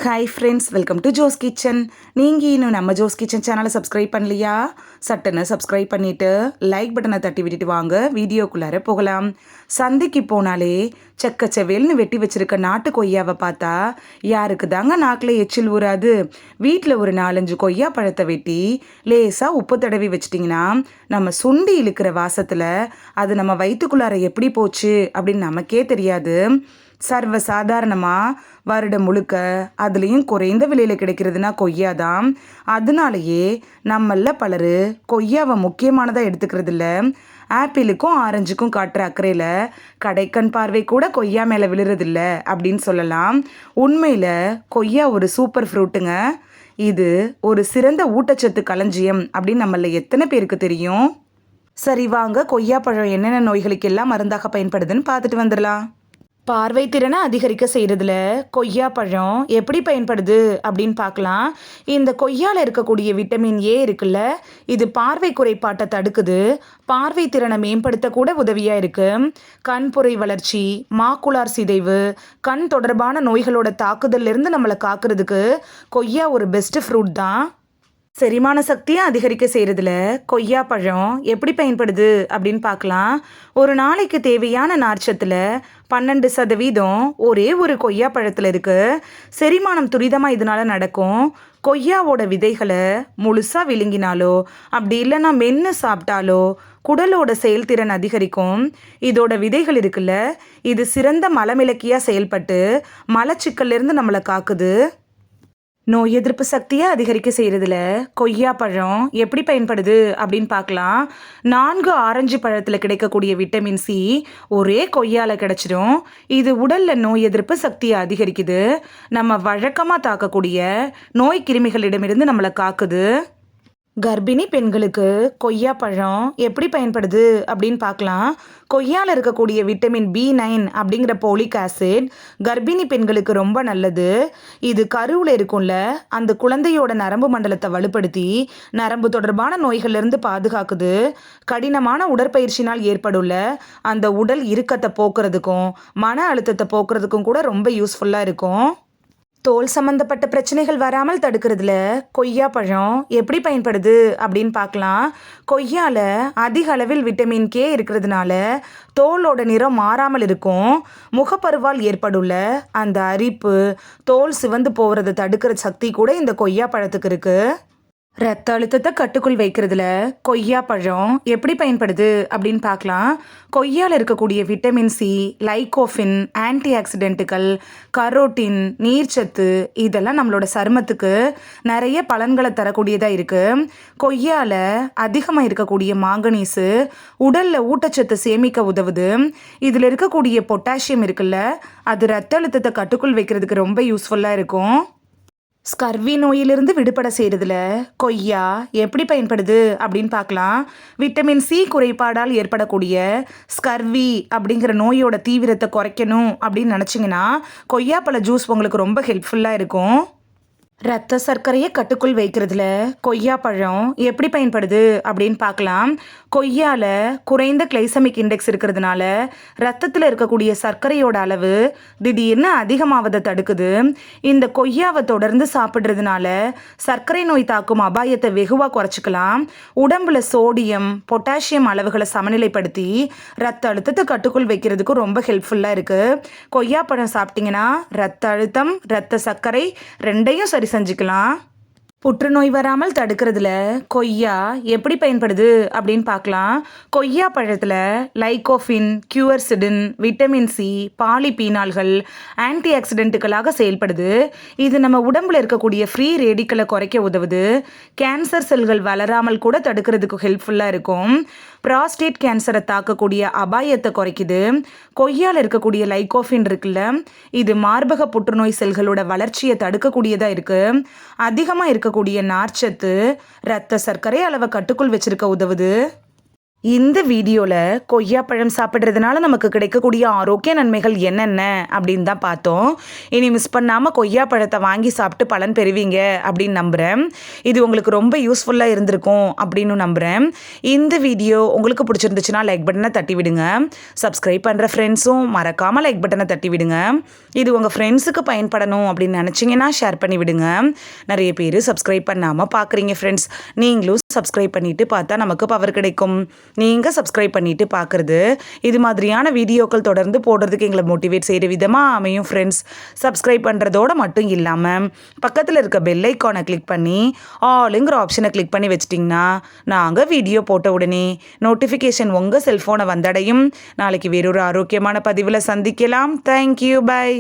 Hi friends, welcome to Jo's kitchen. நீங்கள் இன்னும் நம்ம ஜோஸ் கிச்சன் சேனலை சப்ஸ்கிரைப் பண்ணலையா? சட்டுன்னு சப்ஸ்கிரைப் பண்ணிவிட்டு லைக் பட்டனை தட்டி விட்டுட்டு வாங்க வீடியோக்குள்ளார போகலாம். சந்தைக்கு போனாலே செக்கச்செவேல்னு வெட்டி வச்சிருக்க நாட்டு கொய்யாவை பார்த்தா யாருக்கு தாங்க நாக்கில் எச்சில் ஊறாது? வீட்டில் ஒரு 4-5 கொய்யா பழத்தை வெட்டி லேசாக உப்பு தடவி வச்சிட்டிங்கன்னா நம்ம சுண்டி இழுக்கிற வாசத்தில் அது நம்ம வயிற்றுக்குள்ளார எப்படி போச்சு அப்படின்னு நமக்கே தெரியாது. சர்வ சாதாரணமாக வருடம் முழுக்க அதுலேயும் குறைந்த விலையில் கிடைக்கிறதுனா கொய்யா தான். அதனாலேயே நம்மள பலர் கொய்யாவை முக்கியமானதாக எடுத்துக்கிறது இல்லை. ஆப்பிளுக்கும் ஆரஞ்சுக்கும் காட்டுற அக்கறையில் கடைக்கண் பார்வை கூட கொய்யா மேலே விழுறதில்ல அப்படின்னு சொல்லலாம். உண்மையில் கொய்யா ஒரு சூப்பர் ஃப்ரூட்டுங்க. இது ஒரு சிறந்த ஊட்டச்சத்து களஞ்சியம் அப்படின்னு நம்மள எத்தனை பேருக்கு தெரியும்? சரி வாங்க, கொய்யா பழம் என்னென்ன நோய்களுக்கு எல்லாம் மருந்தாக பயன்படுதுன்னு பார்த்துட்டு வந்துடலாம். பார்வை திறனை அதிகரிக்க செய்கிறதுல கொய்யா பழம் எப்படி பயன்படுது அப்படின்னு பார்க்கலாம். இந்த கொய்யாவில் இருக்கக்கூடிய விட்டமின் ஏ இருக்குல்ல, இது பார்வை குறைபாட்டை தடுக்குது, பார்வை திறனை மேம்படுத்த கூட உதவியாக இருக்குது. கண்புரை வளர்ச்சி, மாக்குலார் சிதைவு, கண் தொடர்பான நோய்களோட தாக்குதலிருந்து நம்மளை காக்கிறதுக்கு கொய்யா ஒரு பெஸ்ட் ஃப்ரூட் தான். செரிமான சக்தியை அதிகரிக்க செய்கிறதுல கொய்யா பழம் எப்படி பயன்படுது அப்படின்னு பார்க்கலாம். ஒரு நாளைக்கு தேவையான நார்ச்சத்தில் 12% ஒரே ஒரு கொய்யா பழத்தில் இருக்குது. செரிமானம் துரிதமாக இதனால் நடக்கும். கொய்யாவோட விதைகளை முழுசாக விழுங்கினாலோ அப்படி இல்லைன்னா மென்று சாப்பிட்டாலோ குடலோட செயல்திறன் அதிகரிக்கும். இதோட விதைகள் இருக்குல்ல, இது சிறந்த மலமிளக்கியாக செயல்பட்டு மலச்சிக்கல்லேருந்து நம்மளை காக்குது. நோய் எதிர்ப்பு சக்தியை அதிகரிக்க செய்கிறதுல கொய்யா பழம் எப்படி பயன்படுது அப்படின்னு பார்க்கலாம். 4 ஆரஞ்சு பழத்தில் கிடைக்கக்கூடிய விட்டமின் சி ஒரே கொய்யாவில் கிடைச்சிடும். இது உடலில் நோய் எதிர்ப்பு சக்தியை அதிகரிக்குது. நம்ம வழக்கமாக தாக்கக்கூடிய நோய் கிருமிகளிடமிருந்து நம்மளை காக்குது. கர்ப்பிணி பெண்களுக்கு கொய்யா பழம் எப்படி பயன்படுது அப்படின்னு பார்க்கலாம். கொய்யாவில் இருக்கக்கூடிய விட்டமின் B9 அப்படிங்கிற போலிக் ஆசிட் கர்ப்பிணி பெண்களுக்கு ரொம்ப நல்லது. இது கருவில் இருக்கும்ல, அந்த குழந்தையோட நரம்பு மண்டலத்தை வலுப்படுத்தி நரம்பு தொடர்பான நோய்கள்லேருந்து பாதுகாக்குது. கடினமான உடற்பயிற்சினால் ஏற்படுள்ள அந்த உடல் இறுக்கத்தை போக்குறதுக்கும் மன அழுத்தத்தை போக்குறதுக்கும் கூட ரொம்ப யூஸ்ஃபுல்லாக இருக்கும். தோல் சம்மந்தப்பட்ட பிரச்சனைகள் வராமல் தடுக்கிறதுல கொய்யா பழம் எப்படி பயன்படுது அப்படின்னு பார்க்கலாம். கொய்யாவில் அதிக அளவில் விட்டமின் கே இருக்கிறதுனால தோலோட நிறம் மாறாமல் இருக்கும். முகப்பருவால் ஏற்படுள்ள அந்த அரிப்பு, தோல் சிவந்து போகிறத தடுக்கிற சக்தி கூட இந்த கொய்யா பழத்துக்கு இருக்குது. ரத்த அழுத்தத்தை கட்டுக்குள் வைக்கிறதுல கொய்யா பழம் எப்படி பயன்படுது அப்படின்னு பார்க்கலாம். கொய்யாவில் இருக்கக்கூடிய விட்டமின் சி, லைகோஃபின், ஆன்டி ஆக்சிடென்ட்டுகள், கரோட்டின், நீர்ச்சத்து இதெல்லாம் நம்மளோட சருமத்துக்கு நிறைய பலன்களை தரக்கூடியதாக இருக்குது. கொய்யாவில் அதிகமாக இருக்கக்கூடிய மாங்கனீஸு உடலில் ஊட்டச்சத்து சேமிக்க உதவுது. இதில் இருக்கக்கூடிய பொட்டாசியம் இருக்குல்ல, அது ரத்த அழுத்தத்தை கட்டுக்குள் வைக்கிறதுக்கு ரொம்ப யூஸ்ஃபுல்லாக இருக்கும். ஸ்கர்வி நோயிலிருந்து விடுபட செய்கிறதுல கொய்யா எப்படி பயன்படுது அப்படின்னு பார்க்கலாம். விட்டமின் சி குறைபாடால் ஏற்படக்கூடிய ஸ்கர்வி அப்படிங்கிற நோயோட தீவிரத்தை குறைக்கணும் அப்படின்னு நினச்சிங்கன்னா கொய்யாப்பழ ஜூஸ் உங்களுக்கு ரொம்ப ஹெல்ப்ஃபுல்லாக இருக்கும். ரத்த சர்க்கரையை கட்டுக்குள் வைக்கிறதுல கொய்யா பழம் எப்படி பயன்படுது அப்படின்னு பார்க்கலாம். கொய்யாவில் குறைந்த கிளைசமிக் இண்டெக்ஸ் இருக்கிறதுனால ரத்தத்தில் இருக்கக்கூடிய சர்க்கரையோட அளவு திடீர்னு அதிகமாவதை தடுக்குது. இந்த கொய்யாவை தொடர்ந்து சாப்பிட்றதுனால சர்க்கரை நோய் தாக்கும் அபாயத்தை வெகுவாக குறைச்சிக்கலாம். உடம்புல சோடியம், பொட்டாசியம் அளவுகளை சமநிலைப்படுத்தி ரத்த அழுத்தத்தை கட்டுக்குள் வைக்கிறதுக்கு ரொம்ப ஹெல்ப்ஃபுல்லாக இருக்குது. கொய்யா பழம் சாப்பிட்டிங்கன்னா ரத்த அழுத்தம், ரத்த சர்க்கரை ரெண்டையும் சரி செஞ்சுக்கலாம். புற்றுநோய் வராமல் தடுக்கிறதுல கொய்யா எப்படி பயன்படுது அப்படின்னு பார்க்கலாம். கொய்யா பழத்தில் லைகோஃபின், கியூர்சிடின், விட்டமின் சி, பாலிபீனால்கள் ஆன்டி ஆக்சிடென்ட்டுகளாக செயல்படுது. இது நம்ம உடம்புல இருக்கக்கூடிய ஃப்ரீ ரேடிக்கலை குறைக்க உதவுது. கேன்சர் செல்கள் வளராமல் கூட தடுக்கிறதுக்கு ஹெல்ப்ஃபுல்லாக இருக்கும். ப்ராஸ்டேட் கேன்சரை தாக்கக்கூடிய அபாயத்தை குறைக்குது. கொய்யாவில் இருக்கக்கூடிய லைகோஃபின் இருக்குல்ல, இது மார்பக புற்றுநோய் செல்களோட வளர்ச்சியை தடுக்கக்கூடியதாக இருக்குது. அதிகமாக இருக்கக்கூடிய நார்ச்சத்து இரத்த சர்க்கரை அளவை கட்டுக்குள் வச்சிருக்க உதவுது. இந்த வீடியோவில் கொய்யாப்பழம் சாப்பிட்றதுனால நமக்கு கிடைக்கக்கூடிய ஆரோக்கிய நன்மைகள் என்னென்ன அப்படின்னு தான் பார்த்தோம். இனி மிஸ் பண்ணாமல் கொய்யாப்பழத்தை வாங்கி சாப்பிட்டு பலன் பெறுவீங்க அப்படின்னு நம்புகிறேன். இது உங்களுக்கு ரொம்ப யூஸ்ஃபுல்லாக இருந்திருக்கும் அப்படின்னு நம்புகிறேன். இந்த வீடியோ உங்களுக்கு பிடிச்சிருந்துச்சுன்னா லைக் பட்டனை தட்டி விடுங்க. சப்ஸ்கிரைப் பண்ணுற ஃப்ரெண்ட்ஸும் மறக்காமல் லைக் பட்டனை தட்டி விடுங்க. இது உங்கள் ஃப்ரெண்ட்ஸுக்கு பயன்படணும் அப்படின்னு நினச்சிங்கன்னா ஷேர் பண்ணி விடுங்க. நிறைய பேர் சப்ஸ்கிரைப் பண்ணாமல் பார்க்குறீங்க ஃப்ரெண்ட்ஸ். நீங்களும் சப்ஸ்கிரைப் பண்ணிவிட்டு பார்த்தா நமக்கு பவர் கிடைக்கும். நீங்கள் சப்ஸ்கிரைப் பண்ணிவிட்டு பார்க்குறது இது மாதிரியான வீடியோக்கள் தொடர்ந்து போடுறதுக்கு எங்களை மோட்டிவேட் செய்கிற விதமாக அமையும் ஃப்ரெண்ட்ஸ். சப்ஸ்கிரைப் பண்ணுறதோடு மட்டும் இல்லாமல் பக்கத்தில் இருக்க பெல் ஐக்கானை கிளிக் பண்ணி ஆளுங்கிற ஆப்ஷனை கிளிக் பண்ணி வச்சிட்டிங்கன்னா நாங்கள் வீடியோ போட்ட உடனே நோட்டிஃபிகேஷன் உங்கள் செல்ஃபோனை வந்தடையும். நாளைக்கு வேறொரு ஆரோக்கியமான பதிவில் சந்திக்கலாம். Thank you, by.